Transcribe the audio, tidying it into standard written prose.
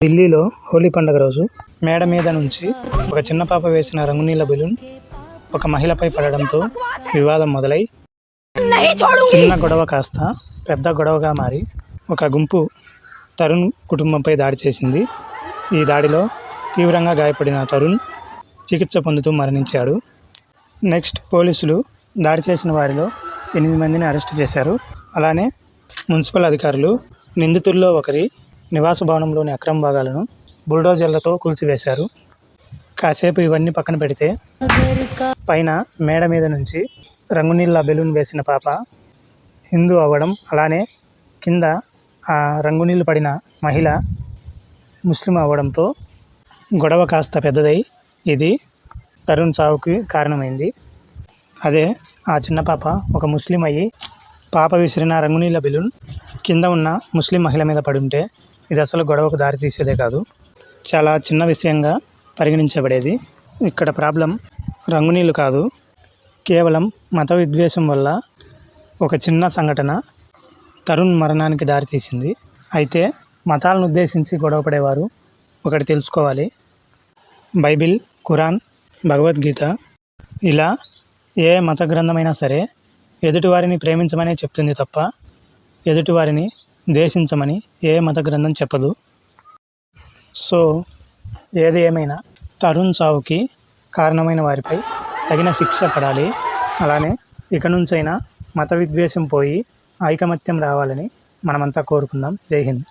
ఢిల్లీలో హోలీ పండుగ రోజు మేడ మీద నుంచి ఒక చిన్న పాప వేసిన రంగునీళ్ళ బెలూన్ ఒక మహిళపై పడడంతో వివాదం మొదలై చిన్న గొడవ కాస్త పెద్ద గొడవగా మారి ఒక గుంపు తరుణ్ కుటుంబంపై దాడి చేసింది. ఈ దాడిలో తీవ్రంగా గాయపడిన తరుణ్ చికిత్స పొందుతూ మరణించాడు. నెక్స్ట్ పోలీసులు దాడి చేసిన వారిలో 8 మందిని అరెస్ట్ చేశారు. అలానే మున్సిపల్ అధికారులు నిందితుల్లో ఒకరి నివాస భవనంలోని అక్రమ భాగాలను బుల్డోజర్లతో కూల్చివేశారు. కాసేపు ఇవన్నీ పక్కన పెడితే పైన మేడ మీద నుంచి రంగునీళ్ళ బెలూన్ వేసిన పాప హిందూ అవ్వడం, అలానే కింద ఆ రంగునీళ్ళు పడిన మహిళ ముస్లిం అవ్వడంతో గొడవ కాస్త పెద్దదై ఇది తరుణ్ చావుకి కారణమైంది. అదే ఆ చిన్న పాప ఒక ముస్లిం అయ్యి పాప విసిరిన రంగునీళ్ళ బెలూన్ కింద ఉన్న ముస్లిం మహిళ మీద పడుంటే ఇది అసలు గొడవకు దారి తీసేదే కాదు, చాలా చిన్న విషయంగా పరిగణించబడేది. ఇక్కడ ప్రాబ్లం రంగునీళ్ళు కాదు, కేవలం మత విద్వేషం వల్ల ఒక చిన్న సంఘటన తరుణ్ మరణానికి దారితీసింది. అయితే మతాలను ఉద్దేశించి గొడవపడేవారు ఒకటి తెలుసుకోవాలి, బైబిల్, ఖురాన్, భగవద్గీత ఇలా ఏ మత గ్రంథమైనా సరే ఎదుటివారిని ప్రేమించమనే చెప్తుంది తప్ప ఎదుటివారిని ద్వేషించమని ఏ మత గ్రంథం చెప్పదు. సో ఏది ఏమైనా తరుణ్ చావుకి కారణమైన వారిపై తగిన శిక్ష పడాలి. అలానే ఇక నుంచైనా మత విద్వేషం పోయి ఐకమత్యం రావాలని మనమంతా కోరుకుందాం. జై హింద్.